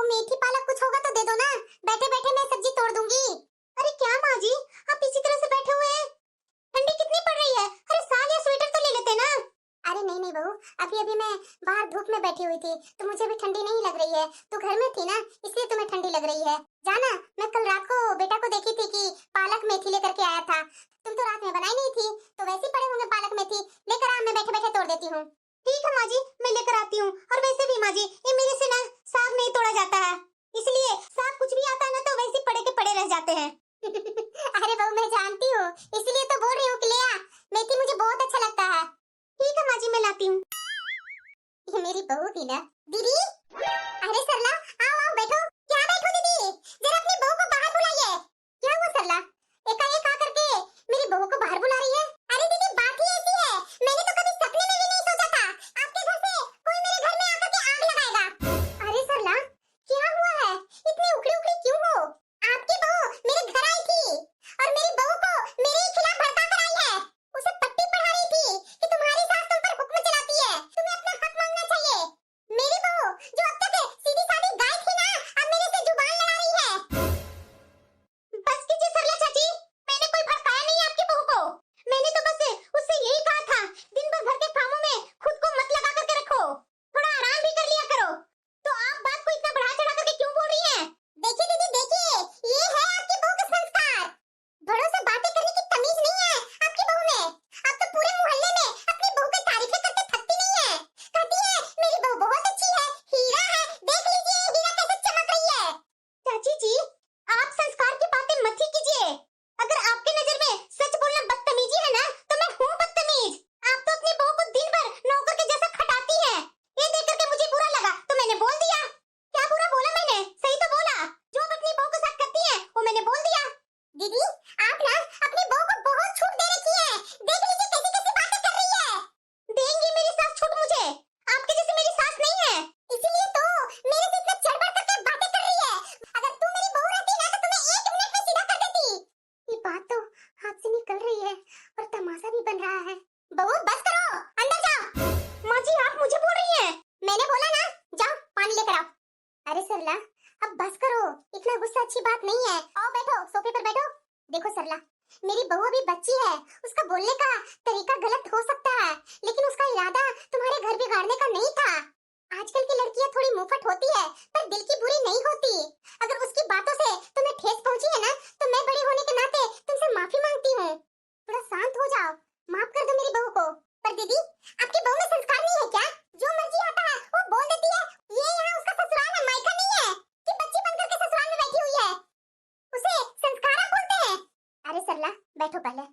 मेथी पालक कुछ होगा तो दे दो ना, बैठे बैठे मैं सब्जी तोड़ दूंगी। अरे क्या माँ जी, आप इसी तरह से बैठे हुए हैं? ठंडी कितनी पड़ रही है, अरे साल या स्वेटर तो ले लेते ना। अरे नहीं नहीं बहू, अभी अभी मैं बाहर धूप में बैठी हुई थी तो मुझे भी ठंडी नहीं लग रही है। तू घर में थी ना, इसलिए तुम्हें ठंडी लग रही है। जाना, मैं कल रात को बेटा को देखी थी कि पालक मेथी लेकर के आया था। तुम तो रात में बनाई नहीं थी तो वैसे ही पड़े होंगे पालक मेथी, लेकर आ, मैं बैठे बैठे तोड़ देती हूँ। ठीक है माँ जी, मैं लेकर आती हूँ। और वैसे भी माँ जी, ये मेरे से ना साग नहीं तोड़ा जाता है, इसलिए साग कुछ भी आता है ना तो वैसे पड़े के पड़े रह जाते हैं। अरे बहू मैं जानती हूँ, इसलिए तो बोल रही हूँ कि ले आ, मेथी मुझे बहुत अच्छा लगता है। ठीक है माँ जी, मैं लाती हूँ। ये मेरी बहू थी ना। दीदी, अरे सरला, आओ आओ बैठो। क्या बैठो दीदी, जरा अपनी बहू को बाहर बुलाइए। क्या हुआ सरला, एकाएक आकर के मेरी बहू को बाहर बुला रही है? अरे दीदी बात ही ऐसी है, मैंने तो कभी सपने में भी नहीं सोचा था आपके घर से कोई मेरे घर में आकर के आग लगाएगा। अरे सरला, क्या हुआ है, इतनी उखड़ी उखड़ी क्यों हो? आपकी बहू मेरे घर आई थी और मेरी बहू को मेरे ही खिलाफ भड़का कर आई है। उसे पट्टी पढ़ा रही थी कि तुम्हारी सास तुम पर हुक्म चलाती है, तुम्हें अपना हक मांगना चाहिए। मेरी बहू जो अब तक सीधी सादी गाय थी ना, अब मेरे से जुबान लड़ा रही है। बस कीजिए सरला चाची, मैंने कोई भड़काया नहीं आपकी बहू को। मैंने तो बस उससे यही कहा था, दिन भर घर के कामों में खुद को मत लगा करके रखो, थोड़ा आराम भी कर लिया करो। तो आप बात को इतना बढ़ा चढ़ा करके क्यों बोल रही हैं? देखिए दीदी देखिए, ये है आपकी बहू का संस्कार। बड़ों से बातें करने की तमीज नहीं है आपकी बहू में। आप तो पूरे मोहल्ले में अपनी बहू की तारीफें करते थकती नहीं है। कहती है मेरी बहू बहुत अच्छी है, हीरा है, देख लीजिए हीरा कैसे चमक रही है। चाची जी, आप संस्कार की बातें मत ही कीजिए। अगर आपके नजर में सच बोलना बदतमीजी है ना, तो मैं हूँ बदतमीज। आप तो अपनी बहू को दिन भर नौकर के जैसा खटाती हैं। ये देख करके मुझे बुरा लगा तो मैंने बोल दिया। क्या बुरा बोला मैंने, सही तो बोला। जो आप अपनी बहू के साथ करती हैं वो मैंने बोल दिया। दीदी आप ना अपनी बहू को बहुत छूट दे रखी है, देख लीजिए कैसी कैसी बातें कर रही है। देंगी मेरी सास छूट मुझे, आपके जैसी मेरी सास नहीं है, इसीलिए तो मेरे से इतना चढ़-बढ़ करके बातें कर रही है। अगर तू मेरी बहू रहती ना तो तुम्हें 1 मिनट में सीधा कर देती। ये बात तो हाथ से निकल रही है और तमाशा भी बन रहा है। बहू बस करो, अंदर जाओ। माँ जी आप मुझे बोल रही हैं? मैंने बोला ना, जाओ पानी लेकर आओ। अरे सरला अब बस करो, इतना गुस्सा अच्छी बात नहीं है। आओ बैठो, सोफे पर बैठो। देखो सरला, मेरी बहू अभी बच्ची है, उसका बोलने का तरीका गलत हो सकता है, लेकिन उसका इरादा तुम्हारे घर बिगाड़ने का नहीं था। आजकल की लड़कियां थोड़ी मुंहफट होती है पर दिल की बुरी नहीं होती। अगर उसकी बातों से तुम्हें ठेस पहुंची है ना तो मैं बड़ी होने के नाते तुमसे माफी मांगती हूँ। थोड़ा शांत हो जाओ, माफ कर दो मेरी बहू को। पर दीदी आपकी बहू में संस्कार नहीं है क्या? जो मर्जी आता है वो बोल देती है। ये यहाँ उसका ससुराल है, मायका नहीं है कि बच्ची बनकर के ससुराल में बैठी हुई है। उसे संस्कार आप बोलते हैं? अरे सरला बैठो पहले।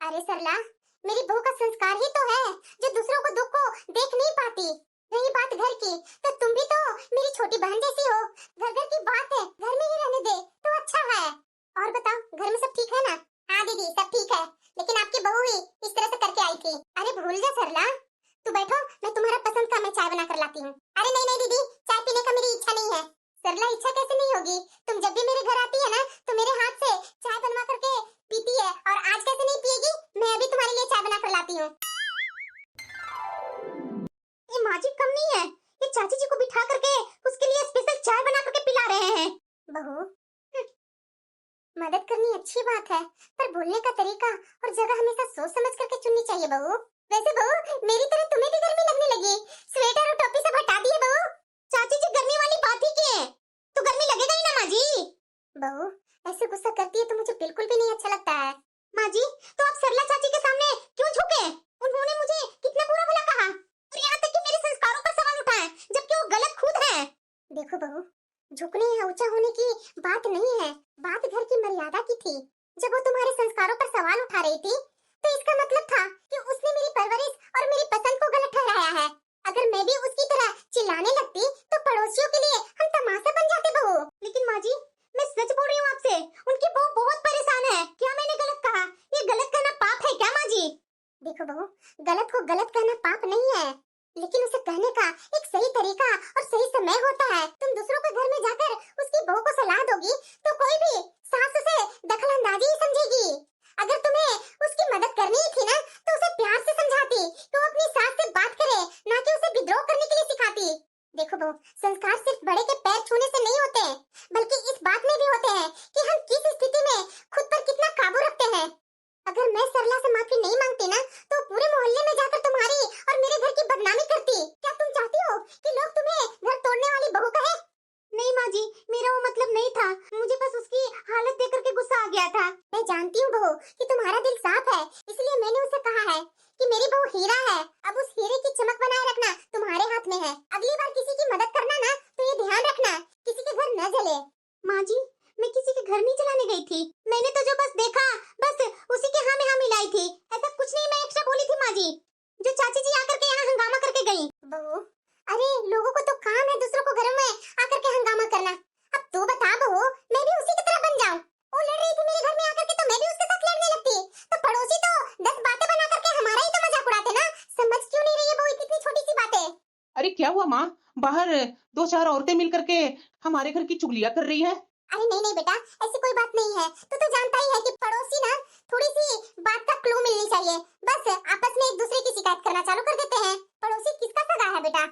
अरे सरला, मेरी बहू का संस्कार ही तो है जो दूसरों को दुख को देख नहीं पाती। रही बात घर की, तो तुम भी तो मेरी छोटी बहन जैसी हो। घर घर की बात है, घर में ही रहने दे तो अच्छा है। और बताओ घर में सब ठीक है ना? हाँ दीदी सब ठीक है, लेकिन आपकी बहू ही इस तरह से करके आई थी। अरे भूल जा सरला, तू बैठो, मैं तुम्हारा पसंद का मैं चाय बना कर लाती हूँ। अरे नहीं नहीं दीदी, चाय पीने का मेरी इच्छा नहीं है। सरला इच्छा कैसे नहीं होगी, तुम जब भी मेरे घर आती है ना तो मेरे हाथ से चाय बनवा करके पीती है, और आज कैसे नहीं पिएगी? मैं अभी तुम्हारे लिए चाय बना कर लाती हूँ। ये माँ जी कम नहीं है, ये चाची जी को बिठा करके उसके लिए स्पेशल चाय बना करके पिला रहे हैं। बहू मदद करनी अच्छी बात है, पर बोलने का तरीका और जगह हमेशा सोच समझ करके चुननी चाहिए बहू। वैसे बहू मेरी तरह तुम्हें भी गर्मी लगने लगी, स्वेटर और टोपी सब हटा दिए बहू। चाची जी गर्मी वाली बात ही की है, तो गर्मी लगेगा ही ना माँ जी। बहू ऐसे गुस्सा करती है तो मुझे बिल्कुल भी नहीं अच्छा लगता है। माँ जी तो आप सरला चाची के सामने क्यों झुके? उन्होंने मुझे कितना बुरा भला कहा और यहाँ तक कि मेरे संस्कारों पर सवाल उठाए, जबकि वो गलत खुद है। देखो बहू, झुकने या ऊंचा होने की बात नहीं है, बात घर की मर्यादा की थी। जब वो तुम्हारे संस्कारों पर सवाल उठा रही थी तो इसका मतलब था कि उसने मेरी परवरिश और मेरी पसंद को गलत ठहराया है। अगर मैं भी उसकी तरह चिल्लाने लगती तो पड़ोसियों के लिए हम तमाशा बन जाते बहू। लेकिन माँ जी मैं सच बोल रही हूँ आपसे, उनकी बहू बहुत परेशान है। क्या मैंने गलत कहा? ये गलत कहना पाप है क्या माँ जी? देखो बहू, गलत को गलत कहना पाप नहीं है, लेकिन उसे कहने का एक सही तरीका और सही समय होता है। तुम दूसरों के घर में जाकर उसकी बहू को सलाह दोगी तो कोई भी सास उसे दखलंदाजी ही समझेगी। अगर तुम्हें उसकी मदद करनी ही थी ना तो उसे प्यार से समझाती कि वो अपनी सास से बात करे, ना कि उसे विद्रोह करने के लिए सिखाती। देखो बहू, संस्कार सिर्फ बड़े के पैर छूने से नहीं होते हैं, बल्कि इस बात में भी होते हैं कि हम किस स्थिति में खुद पर कितना काबू रखते हैं। अगर मैं सरला से माफी नहीं मांगती ना, तो पूरे मोहल्ले में जाकर तुम्हारी और मेरे घर की बदनामी करती। क्या तुम चाहती हो कि लोग तुम्हें घर तोड़ने वाली बहू कहे? नहीं माँ जी, मेरा वो मतलब नहीं था, मुझे बस उसकी हालत देख करके गुस्सा आ गया था। मैं जानती हूँ बहू कि तुम्हारा दिल साफ है, इसलिए मैंने उसे कहा है कि मेरी बहू हीरा है। अब उस हीरे की चमक बनाए रखना तुम्हारे हाथ में है। अगली बार किसी की मदद करना ना, तो ये ध्यान रखना किसी के घर न जले। माँ जी, मैं किसी के घर नहीं जलाने गई थी, मैंने तो जो बस देखा, बस उसी के हाँ में हाँ मिलाई थी। ऐसा कुछ नहीं, मैं एक्स्ट्रा बोली थी माँ जी, जो चाची जी आकर के यहाँ हंगामा करके गई। बहू, अरे लोगों को तो काम है दूसरों को घरों में आकर के हंगामा करना। अब तू बता बहू, मैं भी उसी की तरह बन जाऊं? वो लड़ रही थी मेरे घर में आकर के, तो मैं भी उसके साथ लड़ने लगती। तो पड़ोसी तो 10 बातें बना करके हमारा ही तो मजाक उड़ाते ना। समझ क्यों नहीं रही है बहू इतनी छोटी सी बातें? अरे क्या हुआ माँ? बाहर दो चार औरतें मिल करके हमारे घर की चुगलियां कर रही है। अरे नहीं नहीं बेटा, ऐसी कोई बात नहीं है। तू तो जानता ही है कि पड़ोसी ना थोड़ी सी बात का क्लू मिलनी चाहिए, बस आपस में एक दूसरे की शिकायत करना चालू कर देते हैं। पड़ोसी किसका सगा है बेटा?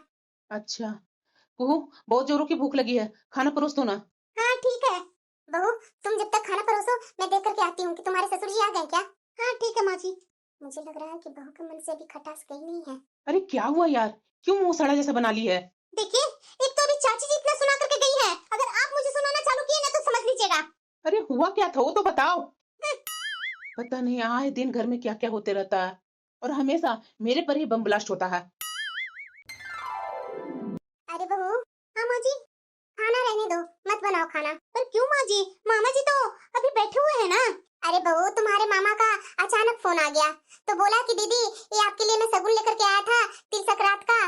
अच्छा कुहू, बहुत जोरों की भूख लगी है, खाना परोस दो ना। हाँ ठीक है बहू, तुम जब तक खाना परोसो मैं देख करके आती हूँ कि तुम्हारे ससुर जी आ गए क्या। हाँ ठीक है माँ जी। मुझे लग रहा है कि बहू के मन से अभी खटास गई नहीं है। अरे क्या हुआ यार, क्यों मुंह सड़ा जैसा बना ली है? देखिए, एक तो अभी चाची जी इतना सुना करके गई है, अगर आप मुझे सुनाना चालू किए ना तो समझ लीजिएगा। अरे हुआ क्या था वो तो बताओ। पता नहीं आए दिन घर में क्या क्या होते रहता है, और हमेशा मेरे पर ही बम ब्लास्ट होता है। अरे बहू। हाँ माँ जी, खाना रहने दो, मत बनाओ खाना। पर क्यों माँ जी, मामा जी तो अभी बैठे हुए हैं ना। अरे बहू, तुम्हारे मामा का अचानक फोन आ गया, तो बोला कि दीदी ये आपके लिए मैं सगुन लेकर के आया था तिल संक्रांत का,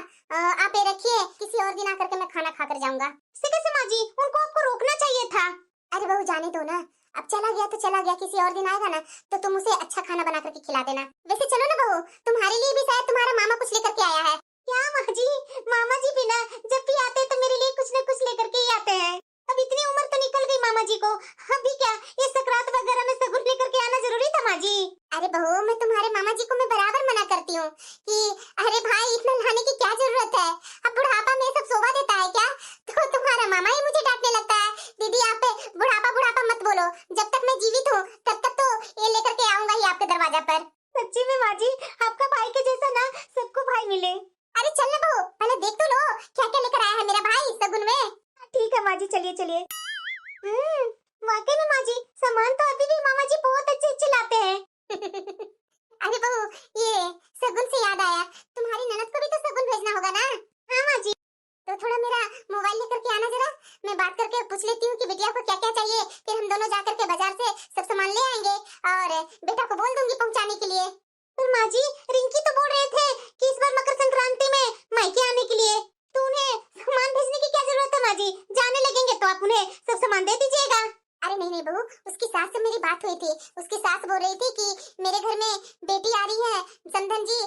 आप ये रखिए, किसी और दिन आकर के मैं खाना खाकर जाऊंगा। इससे कैसे माँ जी, उनको आपको रोकना चाहिए था। अरे बहू जाने दो ना, अब चला गया तो चला गया, किसी और दिन आएगा ना तो तुम उसे अच्छा खाना बना करके खिला देना। वैसे चलो ना बहू, तुम्हारे लिए भी शायद तुम्हारा मामा कुछ लेकर के आया है। क्या माँ जी, मामा जी भी ना जब भी आते हैं तो मेरे लिए कुछ न कुछ लेकर के ही आते हैं। अब इतनी उम्र तो निकल गई मामा जी को, अभी क्या ये सकरात वगैरह में सगुन लेकर के आना जरूरी था माँ जी। अरे बहू, मैं तुम्हारे मामा जी को मैं बराबर मना करती हूँ कि अरे भाई इतना लाने की क्या जरूरत है, अब बुढ़ापा में सब शोभा देता है क्या? तो तुम्हारा मामा ही मुझे डांटने लगता है, दीदी आप बुढ़ापा बुढ़ापा मत बोलो, जब तक मैं जीवित हूँ तब तक तो ये लेकर के आऊंगा ही आपके दरवाजा पर। सच्ची में माँ जी, आपका भाई के जैसा ना सबको भाई मिले। अरे चल ना बहू, पहले देख तो लो क्या क्या लेकर आया है मेरा भाई सगुन में। ठीक है माँ जी, चलिए चलिए। वाकई में माँ जी, सामान तो अभी भी मामा जी बहुत अच्छे अच्छे लाते हैं। अरे बहू, ये सगुन से याद आया, तुम्हारी ननद को भी तो सगुन भेजना होगा ना। हाँ माँ जी। तो थोड़ा मेरा मोबाइल लेकर के आना जरा, मैं बात करके पूछ लेती हूँ कि बिटिया को क्या क्या चाहिए, फिर हम दोनों जाकर के बाजार से सब सामान ले आएंगे और बेटा को बोल दूंगी पहुँचाने के लिए। पर माँ जी, रिंकी तो बोल रहे थे कि इस बार मकर संक्रांति में मायके आने के लिए, तो उन्हें सामान भेजने की क्या जरूरत है माँ जी, जाने लगेंगे तो आप उन्हें सब सामान दे दीजिएगा। अरे नहीं नहीं बहू, उसकी सास से मेरी बात हुई थी, उसकी सास बोल रही थी कि मेरे घर में बेटी आ रही है समधन जी,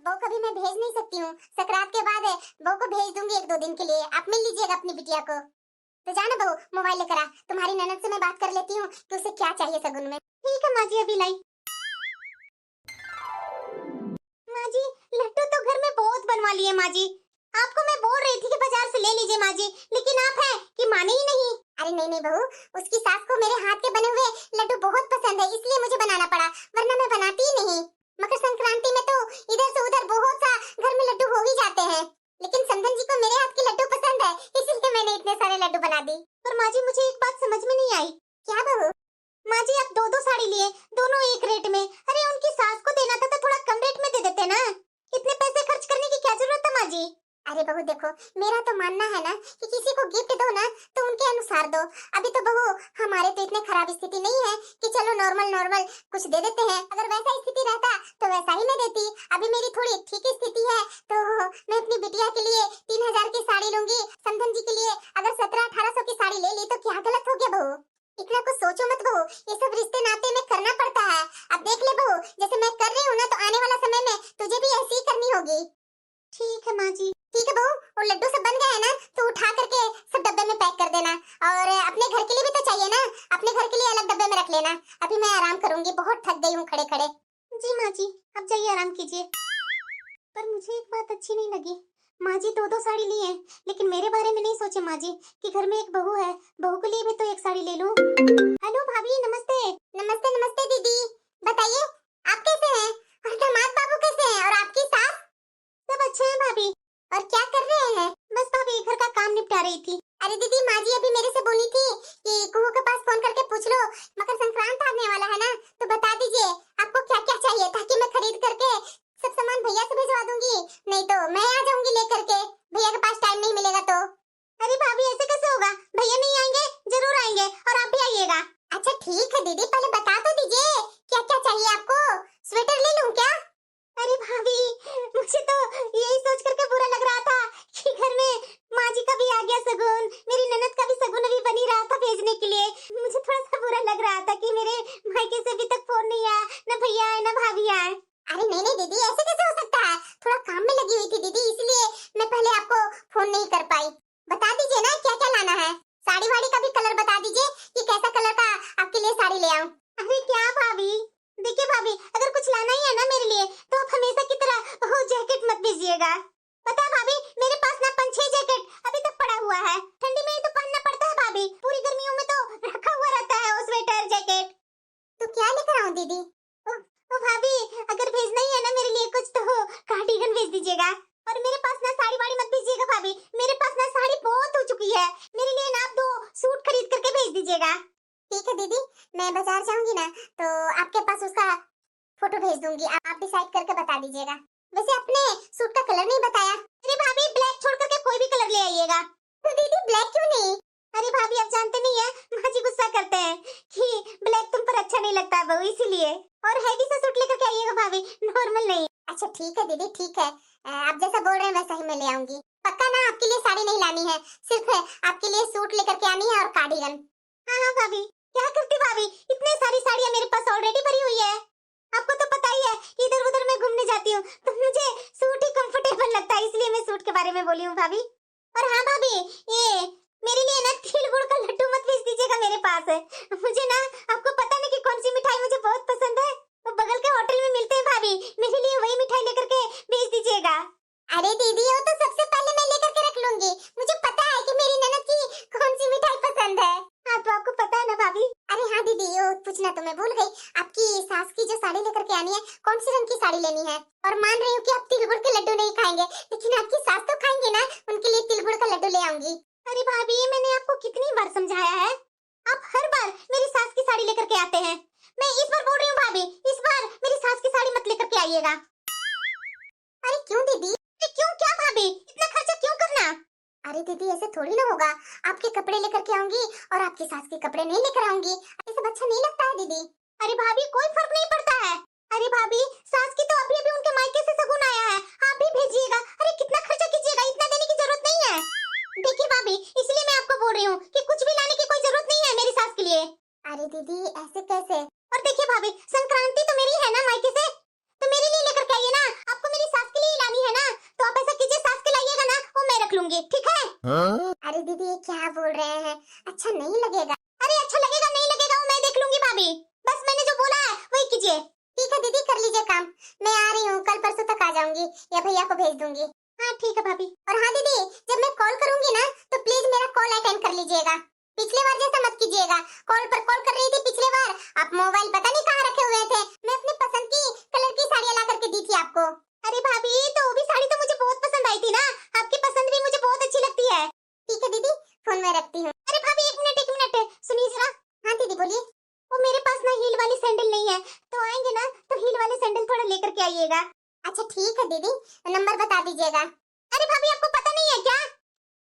बहू कभी मैं भेज नहीं सकती हूँ, सकरात के बाद बहू को भेज दूंगी 1-2 दिन के लिए, आप मिल लीजिएगा अपनी बिटिया को। तो जाना बहू, मोबाइल लेकर आ, तुम्हारी ननद से मैं बात कर लेती हूँ कि उसे क्या चाहिए सगुन में। ठीक है माँ जी, अभी लाई। माँ जी, लड्डू तो घर में बहुत बनवा लिए माँ जी, आपको मैं बोल रही थी कि बाजार से ले लीजिए माँ जी, लेकिन आप हैं कि माने ही नहीं। अरे नहीं नहीं बहू, उसकी सास को मेरे हाथ के बने हुए लड्डू बहुत पसंद है, इसलिए मुझे बनाना पड़ा, वरना मैं बनाती ही नहीं। मकर संक्रांति में तो इधर से उधर बहुत सा घर में लड्डू हो ही जाते हैं, लेकिन समधन जी को मेरे हाथ के लड्डू पसंद है, इसलिए मैंने इतने सारे लड्डू बना दी। पर माँ जी, मुझे एक बात समझ में नहीं आई। क्या बहू? माँ जी, आप 2-2 साड़ी लिए, दोनों एक रेट में, अरे उनकी सास को देना था तो थोड़ा कम रेट में दे देते ना, इतने पैसे खर्च करने की क्या जरूरत है माँ जी। अरे बहू देखो, मेरा तो मानना है ना कि किसी को गिफ्ट दो ना तो उनके अनुसार दो। अभी तो बहू हमारे तो इतने खराब स्थिति नहीं है कि चलो नॉर्मल नॉर्मल कुछ दे देते हैं, अगर वैसा स्थिति रहता तो वैसा ही मैं देती। अभी मेरी थोड़ी ठीक स्थिति है, तो मैं अपनी बिटिया के लिए 3000 की साड़ी लूंगी, समधन जी के लिए अगर 1700-1800 की साड़ी ले ली तो क्या गलत हो गया बहू? इतना कुछ सोचो मत बहू, ये सब रिश्ते नाते में करना पड़ता है। अब देख ले बहू, जैसे मैं कर रही हूँ ना, तो आने वाला समय में तुझे भी ऐसी ही करनी होगी। ठीक है माँ जी। ठीक है बहू, और लड्डू सब बन गए हैं ना, तो उठा करके सब डब्बे में पैक कर देना, और अपने घर के लिए भी तो चाहिए ना, अपने घर के लिए अलग डब्बे में रख लेना। अभी मैं आराम करूंगी, बहुत थक गई हूँ खड़े खड़े। जी माँ जी, अब जाइए आराम कीजिए। पर मुझे एक बात अच्छी नहीं लगी, माँ जी दो दो साड़ी ली है, लेकिन मेरे बारे में नहीं सोचे माँ जी कि घर में एक बहू है, बहू के लिए भी तो एक साड़ी ले लूं। हेलो भाभी, नमस्ते। नमस्ते नमस्ते दीदी, बताइए आप कैसे हैं और दामाद बाबू कैसे हैं और आपकी सास? सब अच्छे हैं भाभी। और क्या कर रहे हैं? बस भाभी घर का काम निपटा रही थी। अरे दीदी, माँ जी अभी मेरे से बोली थी कि कुहू के पास फोन करके पूछ लो, मकर संक्रांत आने वाला है ना, तो बता दीजिए आपको क्या क्या चाहिए ताकि मैं खरीद करके सब सामान भैया से भिजवा दूंगी, नहीं तो मैं आ जाऊंगी लेकर के, भैया के पास टाइम नहीं मिलेगा तो। अरे भाभी ऐसे कैसे होगा, भैया नहीं आएंगे? जरूर आएंगे और आप भी आइएगा। अच्छा ठीक है दीदी, पहले बता तो दीजिए क्या क्या चाहिए आपको, स्वेटर ले लूं क्या? अरे भाभी मुझे तो यही सोच करके बुरा लग रहा था कि घर में माँ जी का भी आ गया शगुन, मेरी ननद का भी शगुन अभी बनी रहा था भेजने के लिए। मुझे थोड़ा सा बुरा लग रहा था कि मेरे मायके से अभी तक फोन नहीं आया, ना भैया आए ना भाभी आए। अरे नहीं नहीं दीदी, ऐसे कैसे हो सकता है, थोड़ा काम में लगी हुई थी दीदी, इसलिए मैं पहले आपको फोन नहीं कर पाई। बता दीजिए ना क्या क्या लाना है, साड़ी वाड़ी का भी कलर बता दीजिए कि कैसा कलर का आपके लिए साड़ी ले आऊं। अरे क्या भाभी, देखिए भाभी अगर कुछ लाना ही है ना मेरे लिए तो आप हमेशा की तरह वो जैकेट मत भेजिएगा। पता है भाभी, मेरे पास ना 5-6 जैकेट अभी तक पड़ा हुआ है, ठंडी में ही तो पहनना पड़ता है भाभी, पूरी गर्मियों में तो रखा हुआ रहता है वो स्वेटर जैकेट। तो क्या लेकर आऊं दीदी? ओ भाभी अगर भेजना ही है ना मेरे लिए कुछ तो कार्डिगन भेज दीजिएगा, और मेरे पास ना साड़ी वाड़ी मत भेजिएगा भाभी, मेरे पास ना साड़ी बहुत हो चुकी है, मेरे लिए ना आप 2 सूट खरीद करके भेज दीजिएगा। ठीक है दीदी, मैं बाजार जाऊंगी ना तो आपके पास उसका फोटो भेज दूंगी, आप डिसाइड करके बता दीजिएगा। वैसे आपने सूट का कलर नहीं बताया। अरे भाभी ब्लैक छोड़ करके कोई भी कलर ले आइएगा। तो दीदी ब्लैक क्यों नहीं? अरे भाभी आप जानते नहीं है माँ जी गुस्सा करते हैं कि ब्लैक तुम पर अच्छा नहीं लगता बहू, इसीलिए। और हैवी सा सूट लेकर के आइएगा भाभी, नॉर्मल नहीं। अच्छा ठीक है दीदी, ठीक है, आप जैसा बोल रहे हैं वैसा ही मैं ले आऊंगी। पक्का ना आपके लिए साड़ी नहीं लानी है, सिर्फ आपके लिए सूट लेकर के आनी है और कार्डिगन। हाँ हाँ भाभी, क्या करती भाभी, इतने सारी साड़ियाँ मेरे पास ऑलरेडी भरी हुई है, आपको तो पता ही है इधर उधर मैं घूमने जाती हूँ तो मुझे सूट ही कंफर्टेबल लगता है, इसलिए मैं सूट के बारे में बोली हूँ भाभी। और हाँ भाभी, ये मेरे लिए ना तिल गुड़ का लड्डू मत भेज दीजिएगा मेरे पास, मुझे ना आपको पता नहीं कि कौन सी मिठाई मुझे बहुत पसंद है, वो बगल के होटल में मिलते हैं भाभी, मेरे लिए वही मिठाई लेकर के भेज दीजिएगा। अरे दीदी वो तो सबसे पहले मैं लेकर के रख लूंगी, मुझे पता है कि मेरी ननद की कौन सी मिठाई पसंद है। हाँ तो आपको पता है ना भाभी। अरे हाँ दीदी, वो पूछना तो मैं भूल गई, आपकी सास की जो साड़ी लेकर के आनी है कौन सी रंग की साड़ी लेनी है? और मान रही हूँ कि आप तिल गुड़ के लड्डू नहीं खाएंगे, लेकिन आपकी सास तो खाएंगे ना, उनके लिए तिल गुड़ का लड्डू ले आऊंगी। अरे भाभी मैंने आपको कितनी बार समझाया है, आप हर बार मेरी सास की साड़ी लेकर के आते हैं, मैं इस बार बोल रही हूँ भाभी, इस बार मेरी सास की साड़ी मत लेकर के आइएगा। अरे क्यों दीदी? क्यों क्या भाभी, इतना खर्चा क्यों करना? अरे दीदी ऐसे थोड़ी ना होगा, आपके कपड़े लेकर के आऊंगी और आपकी सास के कपड़े नहीं लेकर आऊंगी, ये सब अच्छा नहीं लगता है दीदी। अरे भाभी कोई फर्क नहीं पड़ता है, अरे भाभी सास की तो अभी अभी उनके मायके से शगुन आया है, आप भी भेजिएगा, अरे कितना खर्चा कीजिएगा, इतना देने की जरूरत नहीं है। देखिए भाभी इसलिए मैं आपको बोल रही हूँ कि कुछ भी लाने की कोई जरूरत नहीं है मेरी सास के लिए। अरे दीदी ऐसे कैसे? और देखिए भाभी संक्रांति तो मेरी है ना मायके से, तो मेरे लिए लेकर के आइए ना, आपको मेरी सास के लिए लानी है ना, तो आप ऐसा कीजिए सास के लाइएगा ना, वो मैं रख लूंगी, ठीक है? अरे दीदी ये क्या बोल रहे हैं, अच्छा नहीं लगेगा। अरे अच्छा लगेगा नहीं लगेगा वो मैं देख लूंगी भाभी, बस मैंने जो बोला है वही कीजिए। ठीक है दीदी कर लीजिए काम, मैं आ रही हूँ, कल परसों तक आ जाऊंगी या भैया को भेज दूंगी। हाँ ठीक है भाभी। और हाँ दीदी जब मैं कॉल करूंगी ना तो प्लीज मेरा कॉल अटेंड कर लीजिएगा, पिछले बार जैसा मत कीजिएगा, कॉल पर कॉल कर रही थी पिछले बार, आप मोबाइल पता नहीं कहाँ रखे हुए थे, मैं अपनी पसंद की कलर की साड़ियाँ ला करके दी थी आपको। अरे भाभी तो वो भी साड़ी तो मुझे बहुत पसंद आई थी ना, आपकी पसंद भी मुझे बहुत अच्छी लगती है। ठीक है दीदी फोन में रखती हूँ। अरे भाभी एक मिनट सुनिए जरा। हाँ दीदी बोलिए। वो मेरे पास ना हील वाली सैंडल नहीं है, तो आएंगे ना तो हील वाले सैंडल थोड़ा लेकर के आइएगा। अच्छा ठीक है दीदी, नंबर बता दीजिएगा। अरे भाभी आपको पता नहीं है क्या?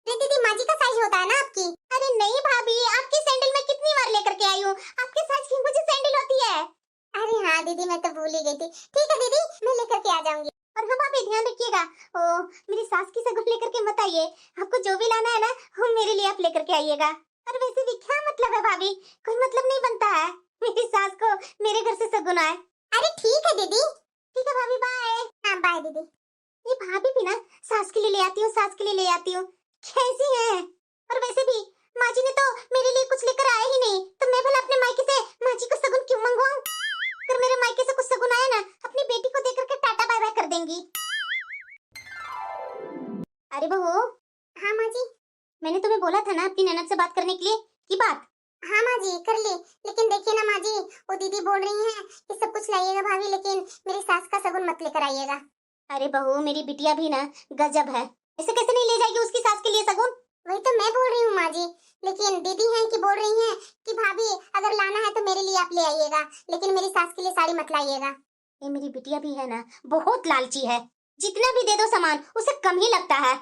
अरे दीदी माँ जी का साइज होता है ना आपकी। अरे नहीं भाभी आपकी सैंडल मैं कितनी बार लेकर के आई हूँ, आपके साइज की मुझे सैंडल होती है। अरे हाँ दीदी मैं तो भूल ही गई थी, ठीक है दीदी मैं लेकर के आ जाऊंगी। और हाँ भाभी ध्यान रखिएगा, ओ मेरी सास की शगुन लेकर के मत आइए, आपको जो भी लाना है ना वो मेरे लिए आप लेकर के आइएगा। और वैसे भी क्या मतलब है भाभी, कोई मतलब नहीं बनता है मेरी सास को मेरे घर से शगुन आए। अरे ठीक है दीदी। ठीक है भाभी बाय। हाँ बाय दीदी। ये भाभी भी ना सास के लिए ले आती हूँ, सास के लिए ले आती हूँ, कैसी है। और वैसे भी माँ जी ने तो मेरे लिए कुछ लेकर आया ही नहीं, तो मैं भला अपने मायके से माँ जी को शगुन क्यों मंगवाऊं? अगर मेरे मायके से कुछ शगुन आया ना अपनी बेटी को देकर के टाटा बाय बाय कर देंगी। अरे बहू। हाँ माँ जी। मैंने तुम्हें बोला था ना अपनी ननद से बात करने के लिए, की बात? हाँ माँ जी कर ली, लेकिन देखिए ना माँ जी, वो दीदी बोल रही हैं कि सब कुछ लाइएगा भाभी, लेकिन मेरी सास का सगुन मत लेकर आइएगा। अरे बहू, मेरी बिटिया भी ना गजब है, ऐसे कैसे नहीं ले जाएगी उसकी सास के लिए सगुन? वही तो मैं बोल रही हूँ माँ जी, लेकिन दीदी हैं कि बोल रही हैं कि भाभी अगर लाना है तो मेरे लिए आप ले आइएगा, लेकिन मेरी सास के लिए साड़ी मत लाइएगा। ये मेरी बिटिया भी है ना, बहुत लालची है, जितना भी दे दो सामान उसे कम ही लगता है।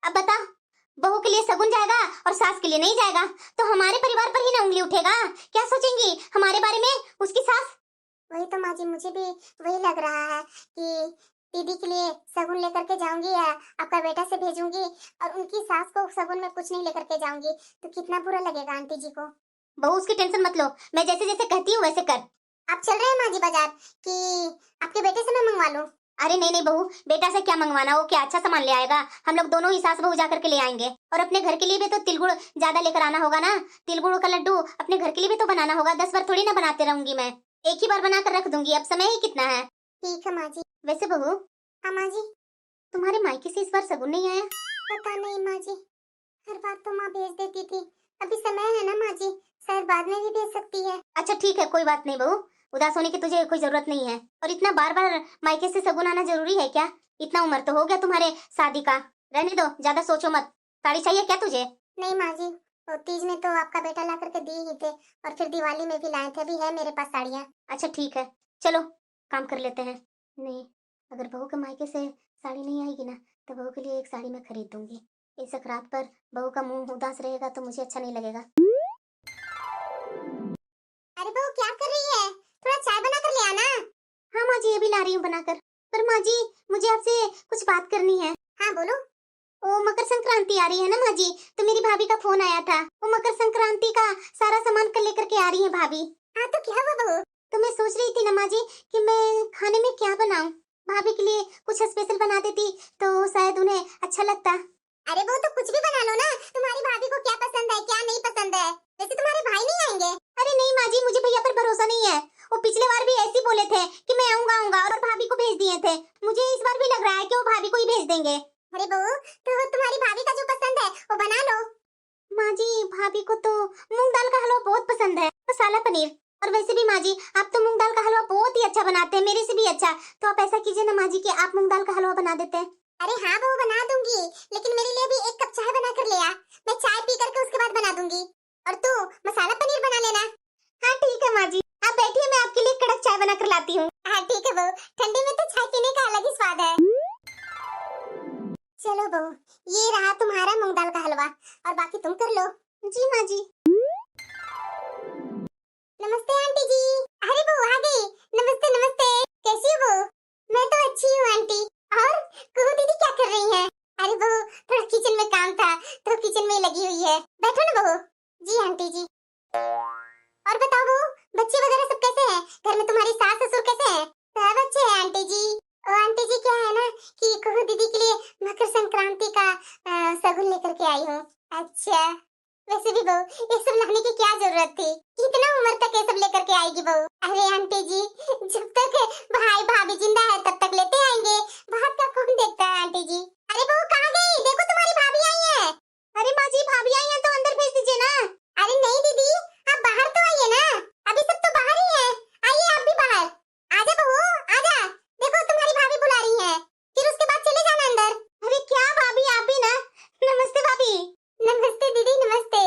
अब बता, बहू के लिए सगुन जाएगा और सास के लिए नहीं जाएगा तो हमारे परिवार पर ही ना उंगली उठेगा। क्या सोचेंगी हमारे बारे में उसकी सास? वही तो माँ जी, मुझे भी वही लग रहा है कि दीदी के लिए सगुन लेकर के जाऊंगी या आपका बेटा से भेजूंगी और उनकी सास को सगुन में कुछ नहीं लेकर के जाऊंगी तो कितना बुरा लगेगा आंटी जी को। बहू उसकी टेंशन मत लो, मैं जैसे जैसे कहती हूँ वैसे कर। आप चल रहे हैं माँ जी बाजार कि आपके बेटे से मैं मंगवा लूं? अरे नहीं नहीं बहू, बेटा से क्या मंगवाना, वो क्या अच्छा सामान ले आएगा, हम लोग दोनों ही सास बहू जाकर के ले आएंगे। और अपने घर के लिए भी तो तिलगुड़ ज्यादा लेकर आना होगा ना, तिलगुड़ का लड्डू अपने घर के लिए भी तो बनाना होगा, 10 बार थोड़ी ना बनाते रहूंगी मैं, एक ही बार बनाकर रख दूंगी, अब समय ही कितना है। ठीक है माँ जी। वैसे बहू। हाँ माँ जी। तुम्हारे मायके से इस बार सगुन नहीं आया? पता नहीं माँ जी, हर बार तो माँ भेज देती थी, अभी समय है ना माँ जी, शायद बाद में भी भेज सकती है। अच्छा ठीक है, कोई बात नहीं बहू, उदास होने की तुझे कोई जरूरत नहीं है। और इतना बार बार मायके से सगुन आना जरूरी है क्या? इतना उम्र तो हो गया तुम्हारे शादी का, रहने दो, ज्यादा सोचो मत। साड़ी चाहिए क्या तुझे? नहीं माँ जी, वो तीज में तो आपका बेटा ला करके दिए ही थे और फिर दिवाली में भी लाए थे, अभी है मेरे पास साड़ियाँ। अच्छा ठीक है, चलो काम कर लेते हैं। नहीं, अगर बहू के मायके से साड़ी नहीं आएगी ना तो बहू के लिए एक साड़ी मैं खरीद दूंगी। इस सकरात पर बहू का मुंह उदास रहेगा तो मुझे अच्छा नहीं लगेगा। अरे बहू क्या कर रही है, थोड़ा चाय बना कर ले आना। हाँ माँ जी, अभी ला रही हूँ बनाकर। पर माँ जी, मुझे आपसे कुछ बात करनी है। हाँ बोलो। ओ मकर संक्रांति आ रही है ना माँ जी, तो मेरी भाभी का फोन आया था, वो मकर संक्रांति का सारा सामान कर लेकर के आ रही है भाभी। हाँ तो क्या हुआ बहू? तो मैं सोच रही थी ना माँ जी कि मैं खाने में क्या बनाऊं, भाभी के लिए कुछ स्पेशल बना देती तो शायद उन्हें अच्छा लगता। अरे वो तो कुछ भी बना लो ना, तुम्हारी भाभी को क्या पसंद है क्या नहीं पसंद है, वैसे तुम्हारे भाई नहीं आएंगे? अरे नहीं माँ जी, मुझे भैया पर भरोसा नहीं है, वो पिछले बार भी ऐसे बोले थे कि मैं आऊंगा आऊंगा और भाभी को भेज दिए थे, मुझे इस बार भी लग रहा है कि वो भाभी को ही भेज देंगे। अरे बहू, तो तुम्हारी भाभी का जो पसंद है वो बना लो। माँ जी, भाभी को तो मूंग दाल का हलवा बहुत पसंद है, मसाला पनीर, और वैसे भी माँ जी आप तो मूंग दाल का हलवा बहुत ही अच्छा बनाते हैं, मेरे से भी अच्छा, तो आप ऐसा कीजिए ना माँ जी कि आप मूंग दाल का हलवा बना देते हैं। अरे हाँ वो बना दूंगी, लेकिन मेरे लिए भी एक कप चाय बना कर ले आ, मैं चाय पी करके उसके बाद बना दूंगी, और तू मसाला पनीर बना लेना। हाँ ठीक है माँ जी, आप बैठिए, मैं आपके लिए कड़क चाय बना कर लाती हूँ। हाँ ठीक है बहू, ठंडी में तो चाय पीने का अलग ही स्वाद है। चलो बहू, ये रहा तुम्हारा मूंग दाल का हलवा, और बाकी तुम कर लो। जी माँ जी। नमस्ते आंटी जी। अरे बहू आ गई, नमस्ते नमस्ते, कैसी हो बहू? मैं तो अच्छी हूँ आंटी। और कुहू दीदी क्या कर रही हैं? अरे बहू थोड़ा किचन में काम था तो किचन में लगी हुई है, बैठो ना बहू। जी आंटी जी। और बताओ बहू, बच्चे वगैरह सब कैसे हैं? घर में तुम्हारी सास ससुर कैसे हैं? सब अच्छे हैं आंटी जी। और आंटी जी क्या है ना कि कुहू दीदी के लिए मकर संक्रांति का सगुन लेकर के आई हूँ। अच्छा, वैसे भी बहू ये सब लाने की क्या जरूरत थी, कितना उम्र तक ये सब लेकर के आएगी बहू? अरे आंटी जी, जब तक भाई भाभी जिंदा है तब तक लेते आएंगे, बाहर का कौन देखता है आंटी जी। अरे बहू कहाँ गई, देखो तुम्हारी भाभी आई है। अरे माँ जी, भाभी आई है तो अंदर भेज दीजिए ना। अरे नहीं दीदी, आप बाहर तो आइए ना, अभी सब तो बाहर ही है, आइए आप भी बाहर। आजा बहू आजा, देखो तुम्हारी भाभी बुला रही है, फिर उसके बाद चले जाना अंदर। अरे क्या भाभी, आप ही ना? नमस्ते भाभी। नमस्ते दीदी नमस्ते।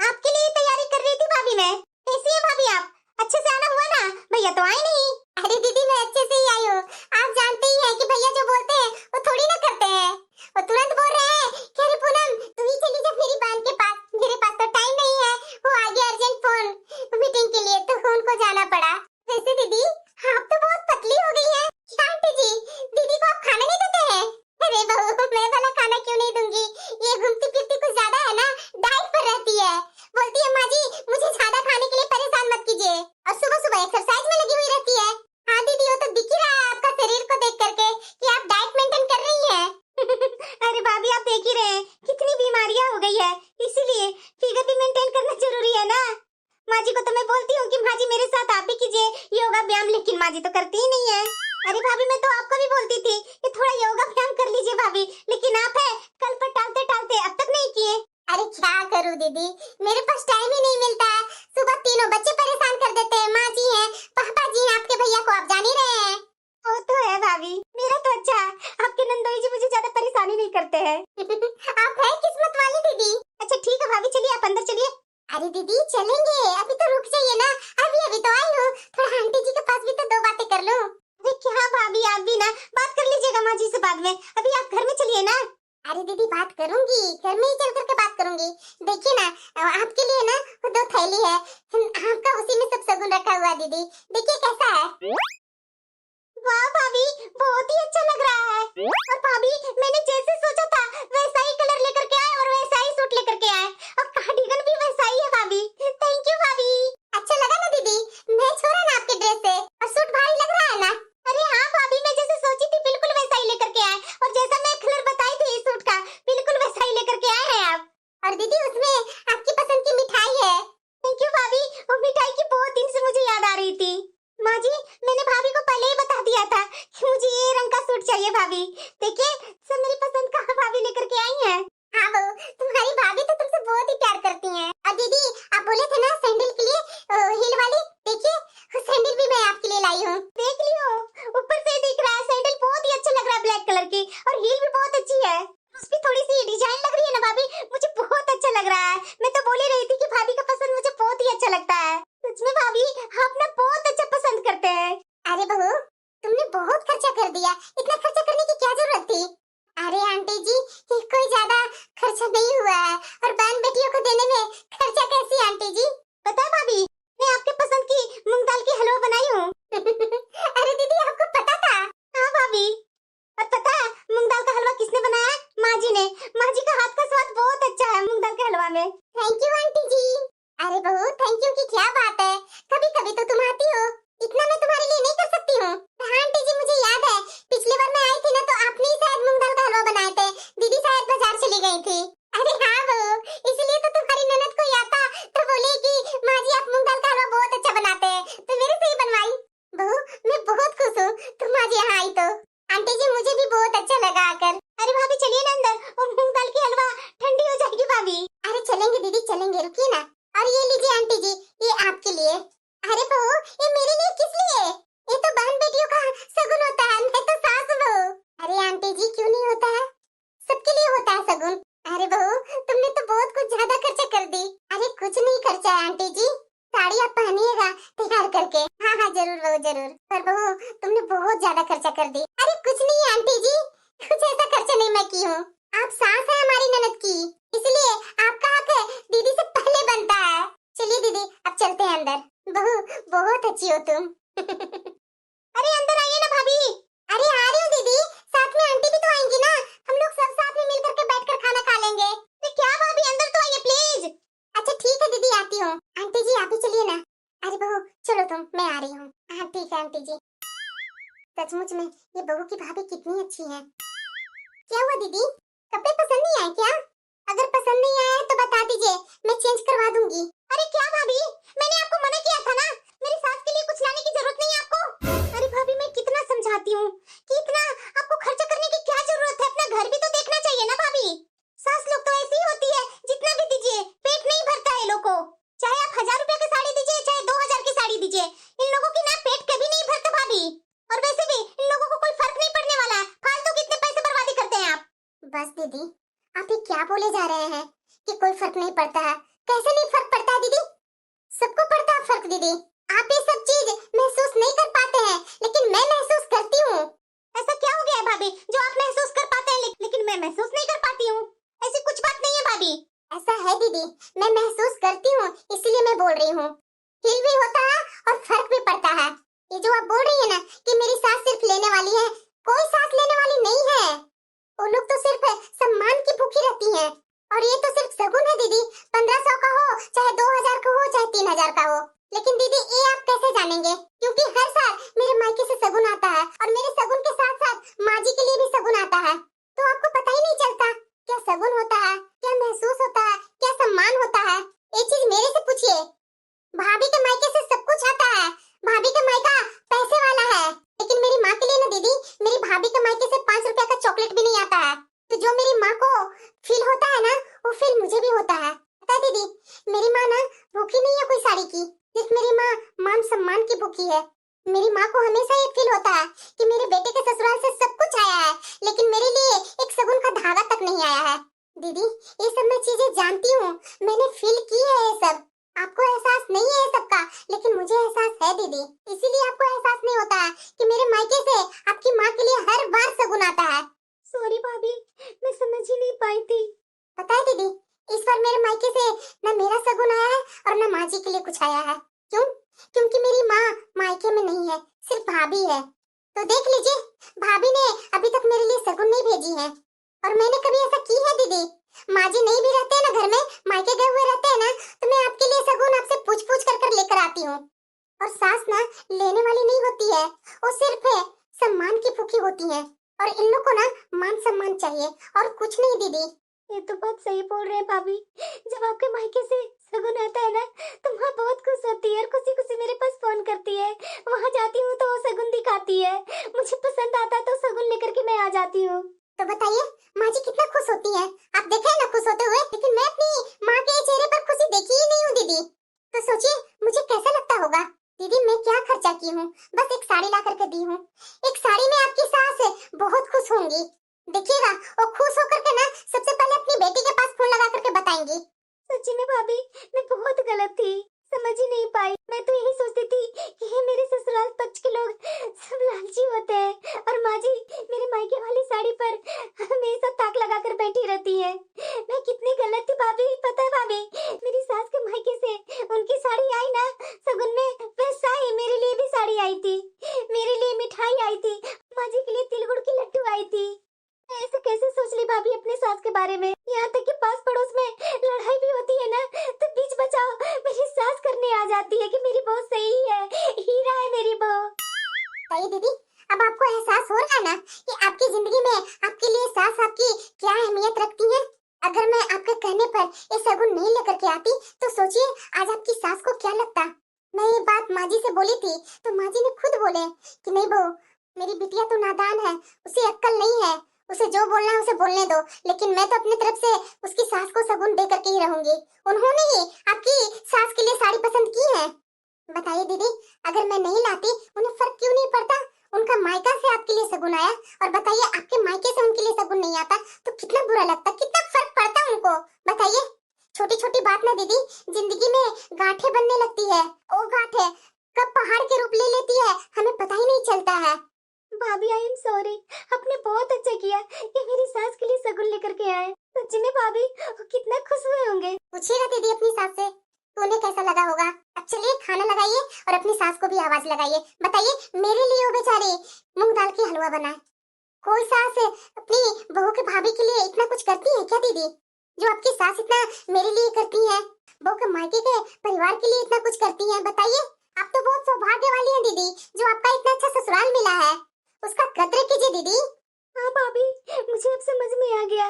आपके लिए तैयारी कर रही थी भाभी मैं। कैसी है भाभी आप? अच्छे से आना हुआ ना? भैया तो आए नहीं। अरे दीदी मैं अच्छे से ही आई हूँ, आप जानते ही हैं कि भैया जो बोलते हैं वो थोड़ी ना करते हैं, वो तुरंत बोल रहे हैं कि अरे पूनम तू ही चली जा मेरी बहन के पास, मेरे पास तो टाइम नहीं है, वो आ गया अर्जेंट फोन मीटिंग के लिए तो उनको जाना पड़ा। वैसे दीदी आप तो बहुत पतली हो गई है। क्या आंटी जी, दीदी को आप खाना नहीं देते हैं? अरे बहू मैं वाला खाना क्यों नहीं दूंगी, ये घूमती फिरती कुछ ज्यादा है ना, डाइट पर रहती है, बोलती है माँ जी मुझे ज्यादा खाने के लिए परेशान मत कीजिए, और सुबह सुबह एक्सरसाइज में लगी हुई रहती है। हाँ दीदी वो तो दिख ही रहा है आपका शरीर को देख करके कि आप डाइट मेंटेन कर रही हैं। अरे भाभी आप देख ही रहे हैं कितनी बीमारियां हो गई है, इसीलिए फिगर भी मेंटेन करना जरूरी है ना। माँ जी को तो मैं बोलती हूँ कि माँ जी मेरे साथ आप ही कीजिए योगा व्यायाम, लेकिन माँ जी तो करती ही नहीं है। अरे भाभी मैं तो आपको भी बोलती थी कि थोड़ा योगा व्यायाम कर लीजिए भाभी, लेकिन आप है कल करूं दीदी, मेरे पास टाइम ही नहीं मिलता है। सुबह तीनों बच्चे परेशान कर देते हैं, माँ जी हैं, पापा जी हैं, आपके भैया को आप जान ही रहे हैं। वो तो है भाभी, मेरा तो अच्छा है, आपके नंदोई जी मुझे ज्यादा परेशानी नहीं करते हैं। आप है किस्मत वाली दीदी। अच्छा ठीक है भाभी, चलिए आप अंदर चलिए। अरे दीदी चलेंगे, अभी तो रुक जाइए ना, अभी अभी तो आई हूँ, थोड़ा आंटी जी के पास भी तो दो बातें कर लूं। अरे क्या भाभी, आप भी ना बात कर लीजिएगा माँ जी से बाद में, अभी आप घर में चलिए ना। अरे दीदी बात करूंगी, घर में ही चल करके बात करूंगी। देखिए ना, आपके लिए ना वो दो थैली है, आपका उसी में सब साबुन रखा हुआ है दीदी, देखिए कैसा है। वाह भाभी, बहुत ही अच्छा लग रहा है। और भाभी मैंने जैसे सोचा था वैसा ही कलर लेकर के आए और वैसा ही सूट लेकर के आए, और कार्डिगन भी वैसा ही है भाभी। थैंक यू भाभी। अच्छा लगा ना दीदी, मैच हो रहा है ना आपके ड्रेस से, और सूट भारी लग रहा है ना। अरे हाँ भाभी, मैं जैसे सोची थी बिल्कुल वैसा ही लेकर के आए, और जैसा मैं कलर बताई थी इस सूट का बिल्कुल वैसा ही लेकर के आए हैं आप। और दीदी उसमें आपकी पसंद की मिठाई है। थैंक यू भाभी, वो मिठाई की बहुत दिन से मुझे याद आ रही थी। माँ जी मैंने भाभी को पहले ही बता दिया था कि मुझे ये रंग का सूट चाहिए भाभी, देखिए सब मेरी पसंद का भाभी लेकर के आई हैं। हाँ बहू, तुम्हारी भाभी तो तुमसे बहुत ही प्यार करती हैं। और दीदी आप बोले थे ना सैंडल के लिए हील वाली, देखिए वो सैंडल भी मैं आपके लिए लाई हूँ। देख लियो, ऊपर से दिख रहा है सैंडल बहुत ही अच्छा लग रहा है, ब्लैक कलर की, और हील भी बहुत अच्छी है, उस पे थोड़ी सी डिजाइन लग रही है ना भाभी, मुझे बहुत अच्छा लग रहा है। मैं तो बोल ही रही थी कि भाभी का पसंद मुझे बहुत ही अच्छा लगता है। सच में भाभी आप ना बहुत अच्छा पसंद करते हैं। अरे बहू तुमने बहुत खर्चा कर दिया, इतना खर्चा करने की क्या जरूरत थी। अरे आंटी जी ये कोई ज्यादा खर्चा नहीं हुआ है, और बहन बेटियों को देने में खर्चा कैसी आंटी जी। पता है भाभी, मैं आपके पसंद की मूंग दाल की हलवा बनाई हूँ। अरे दीदी आपको पता था। हाँ भाभी, और पता है मूंग दाल का हलवा किसने बनाया है? माँ जी ने। माँ जी का हाथ का स्वाद बहुत अच्छा है मूंग दाल के हलवा में। थैंक यू आंटी जी। अरे बहू थैंक यू की क्या बात है, कभी कभी तो तुम आती हो, इतना मैं तुम्हारे लिए नहीं कर सकती हूँ। हाँ आंटी जी मुझे याद है, पिछली बार मैं आई थी ना तो आपने ही शायद मूंग दाल का हलवा बनाए थे, दीदी शायद बाजार चली गई थी। अरे हाँ बहू, इसलिए तो तुम्हारी ननद को याद था, तो बोली कि माँ जी आप मूंग दाल का हलवा बहुत अच्छा बनाते हैं, तो मेरे से ही बनवाई। बहू मैं बहुत खुश हूँ तुम आज यहाँ आई तो। आंटी जी मुझे भी बहुत अच्छा लगा आकर। अरे भाभी चलिए ना अंदर, वो मूंग दाल की हलवा ठंडी हो जाएगी भाभी। अरे चलेंगे दीदी चलेंगे, रुकिए ना। और ये लीजिए आंटी जी, ये आपके लिए। अरे बहू ये मेरे लिए किस लिए? ये तो बहन बेटियों का शगुन होता है, मैं तो सास हूँ बहू। अरे आंटी जी क्यों नहीं होता है, सबके लिए होता है शगुन। अरे बहू तुमने तो बहुत कुछ ज्यादा खर्चा कर दी। अरे कुछ नहीं खर्चा है आंटी जी, साड़ी आप पहनिएगा तैयार करके। हाँ हाँ जरूर बहू जरूर। पर बहू तुमने बहुत ज्यादा खर्चा कर दी। अरे कुछ नहीं है आंटी जी, कुछ ऐसा खर्चा नहीं मैं की हूँ, आप सास है हमारी ननद की, इसलिए आपका हक है दीदी से पहले बनता है। चलिए दीदी अब चलते हैं अंदर। बहू बहुत अच्छी हो तुम। अरे अंदर आइए ना भाभी। अरे आ रही हूँ दीदी, साथ में आंटी भी तो आएंगी ना, हम लोग सब साथ में मिलकर के बैठकर खाना खा लेंगे। तो क्या भाभी अंदर तो आइए प्लीज। अच्छा ठीक है दीदी आती हूँ। आंटी जी आप भी चलिए ना। अरे बहू चलो तुम, मैं आ रही हूँ। हाँ ठीक है आंटी जी। सचमुच में ये बहू की भाभी कितनी अच्छी है। क्या हुआ दीदी, कपड़े पसंद नहीं आए क्या? अगर पसंद नहीं आया तो बता दीजिए, मैं चेंज करवा दूंगी। अरे क्या भाभी, मैंने आपको मना किया था ना, मेरी सास के लिए कुछ लाने की जरूरत नहीं है आपको। अरे भाभी मैं कितना समझाती हूँ कि इतना आपको खर्चा करने की क्या जरूरत है, अपना घर भी तो देखना चाहिए ना भाभी। सास लोग तो ऐसी होती है, जितना भी दीजिए पेट नहीं भरता है लोगों को, चाहे आप 1000 रुपए की साड़ी दीजिए चाहे 2000 की साड़ी दीजिए, इन लोगों की ना पेट कभी नहीं भरता भाभी। और वैसे भी इन लोगों को कोई फर्क नहीं पड़ने वाला है, फालतू कितने पैसे बर्बादी करते हैं आप। बस दीदी आप ये क्या बोले जा रहे हैं कि कोई फर्क नहीं पड़ता है, कैसे नहीं फर्क पड़ता है दीदी, सबको पड़ता है फर्क दीदी। आप ये सब चीज महसूस नहीं कर पाते हैं, लेकिन मैं महसूस करती हूँ। ऐसा क्या हो गया है भाभी जो आप महसूस कर पाते हैं लेकिन मैं महसूस नहीं कर पाती हूँ? ऐसी कुछ बात नहीं है भाभी। ऐसा है दीदी, मैं महसूस करती हूँ इसलिए मैं बोल रही हूँ। फील भी होता है और फर्क भी पड़ता है। ये जो आप बोल रही है ना कि मेरी सास सिर्फ लेने वाली है, कोई सास लेने वाली नहीं है, वो लोग तो सिर्फ सम्मान की भूखी रहती हैं। और ये तो सिर्फ शगुन है दीदी, 1500 का हो चाहे 2000 का हो चाहे 3000 का हो। लेकिन दीदी ये आप कैसे जानेंगे, क्योंकि हर साल मेरे मायके से शगुन आता है, और मेरे शगुन के साथ साथ माँ जी के लिए भी शगुन आता है, तो आपको पता ही नहीं चलता क्या शगुन होता है, क्या महसूस होता है, क्या सम्मान होता है। ये चीज मेरे से पूछिए। भाभी के मायके से सब कुछ आता है, भाभी का मायका पैसे वाला है, लेकिन मेरी माँ के लिए ना दीदी, मेरी भाभी के मायके से 5 रुपया का चॉकलेट भी नहीं आता है। तो जो मेरी माँ को फील होता है ना, वो फील मुझे भी होता है। पता है मेरी माँ ना भूखी नहीं है कोई साड़ी की, सिर्फ मेरी माँ मान सम्मान की भूखी है। मेरी माँ को हमेशा ये फील होता है कि मेरे बेटे के ससुराल से सब कुछ आया है, लेकिन मेरे लिए एक शगुन का धागा तक नहीं आया है। दीदी, ये सब मैं चीजें जानती हूँ, मैंने फील की है ये सब। आपको एहसास नहीं है ये सब का, लेकिन मुझे एहसास है दीदी। इसीलिए आपको एहसास नहीं होता है कि मेरे मायके से आपकी माँ के लिए हर बार शगुन आता है। सॉरी भाभी, मैं समझ ही नहीं पाई थी। पता है दीदी, इस बार मेरे मायके से न मेरा शगुन आया है और न माँ जी के लिए कुछ आया है। क्यों? क्योंकि मेरी माँ मायके में नहीं है, सिर्फ भाभी है। तो देख लीजिए, भाभी ने अभी तक मेरे लिए शगुन नहीं भेजी है। और मैंने कभी ऐसा की है दीदी? माँ जी नहीं भी रहते हैं ना घर में, मायके गए हुए रहते हैं ना, तो मैं आपके लिए शगुन आपसे पूछ पूछ कर लेकर आती हूँ। और सास ना लेने वाली नहीं होती है, वो सिर्फ सम्मान की भूखी होती है। और इन लोग को ना मान सम्मान चाहिए और कुछ नहीं दीदी। ये तो बहुत सही बोल रहे हैं भाभी। जब आपके मायके से शगुन आता है ना, तो माँ बहुत खुश होती है और खुशी खुशी मेरे पास फोन करती है। वहाँ जाती हूँ तो वो शगुन दिखाती है, मुझे पसंद आता है तो शगुन लेकर के मैं आ जाती हूँ। तो बताइए, माँ जी कितना खुश होती है, आप देखे ना खुश होते हुए, लेकिन मैं अपनी माँ के चेहरे पर खुशी देखी ही नहीं हूँ दीदी। तो सोचिए मुझे कैसा लगता होगा। दीदी, मैं क्या खर्चा की हूँ, बस एक साड़ी ला करके दी हूँ। एक साड़ी में आपकी सास बहुत खुश होंगी। देखिएगा, वो खुश होकर के ना सबसे पहले अपनी बेटी के पास फोन लगा करके बताएंगी। सच्ची में भाभी, मैं बहुत गलत थी, समझ ही नहीं पाई। मैं तो यही सोचती थी कि ये मेरे ससुराल पक्ष के लोग सब लालची होते हैं और माँ जी मेरे मायके वाली साड़ी पर हमेशा ताक लगा कर बैठी रहती है। मैं कितनी गलत थी भाभी। पता है भाभी, मेरी सास के मायके से उनकी साड़ी आई ना शगुन में, वैसा ही मेरे लिए भी साड़ी आई थी, मेरे लिए मिठाई आई थी, माँ जी के लिए तिल गुड़ की लड्डू आई थी। मैं ऐसे कैसे सोच ली भाभी अपने सास के बारे में। यहाँ तक कि पास पड़ोस में लड़ाई भी होती है ना, तो बीच बचाव मेरी सास करने आ जाती है कि मेरी बहू सही है, हीरा है मेरी बहू। सही दीदी, अब आपको एहसास हो रहा है ना कि आपकी जिंदगी में आपके लिए सास आपकी क्या अहमियत रखती है। अगर मैं आपके कहने पर ये शगुन नहीं लेकर के आती, तो सोचिए आज आपकी सास को क्या लगता। मैं ये बात माँ जी से बोली थी, तो माँ जी ने खुद बोले कि नहीं बहू, मेरी बिटिया तो नादान है, उसे अक्ल नहीं है, उसे जो बोलना है उसे बोलने दो। लेकिन मैं तो अपनी तरफ से उसकी सास को शगुन दे करके ही रहूंगी। उन्होंने ही आपकी सास के लिए साड़ी पसंद की है। बताइए दीदी, अगर मैं नहीं लाती उन्हें फर्क क्यों नहीं पड़ता? उनका मायका से आपके लिए शगुन आया, और बताइए आपके मायके से उनके लिए शगुन नहीं आता तो कितना बुरा लगता, कितना फर्क पड़ता उनको। बताइए, छोटी छोटी बात ना दीदी जिंदगी में गांठें बनने लगती है। वो गांठें कब पहाड़ के रूप ले लेती है हमें पता ही नहीं चलता है। भाभी, आई एम सॉरी, आपने बहुत अच्छा किया कि मेरी सास के लिए शगुन लेकर के आए। सच्ची में भाभी, वो कितना खुश हुए होंगे। पूछिएगा दीदी अपनी सास से, तो उन्हें कैसा लगा होगा। अब चलिए खाना लगाइए और अपनी सास को भी आवाज लगाइए। बताइए, मेरे लिए वो बेचारी मूंग दाल की हलवा बनाए। कोई सास अपनी बहू के भाभी के लिए इतना कुछ करती है क्या दीदी, जो आपकी सास इतना मेरे लिए करती है, बहू के मायके के परिवार के लिए इतना कुछ करती है। बताइए, आप तो बहुत सौभाग्य वाली है दीदी, जो आपका इतना अच्छा ससुराल मिला है, उसका कद्र कीजिए दीदी। हाँ भाभी, मुझे अब समझ में आ गया,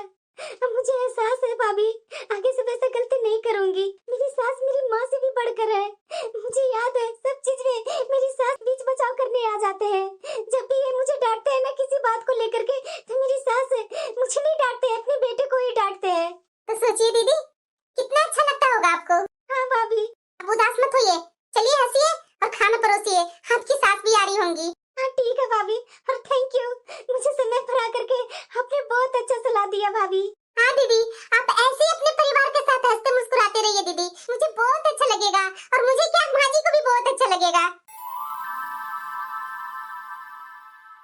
अब मुझे एहसास है भाभी, आगे से वैसे गलती नहीं करूंगी। मेरी सास मेरी माँ से भी बढ़कर है। मुझे याद है सब चीज में मेरी सास बीच बचाव करने आ जाते हैं। जब भी ये मुझे डांटते हैं ना किसी बात को लेकर के, तो मेरी सास मुझे नहीं डांटते हैं, अपने बेटे को ही डांटते हैं। तो सोचिए दीदी, कितना अच्छा लगता होगा आपको। हाँ भाभी, अब उदास मत होइए, चलिए हंसिए और खाना परोसिए, आपकी सास भी आ रही होंगी। हाँ ठीक है भाभी, और थैंक यू, मुझे समय पर आकर के आपने बहुत अच्छा सलाह दिया भाभी। हाँ दीदी, आप ऐसे ही अपने परिवार के साथ हंसते मुस्कुराते रहिए दीदी, मुझे बहुत अच्छा लगेगा, और मुझे क्या, माँ जी को भी बहुत अच्छा लगेगा।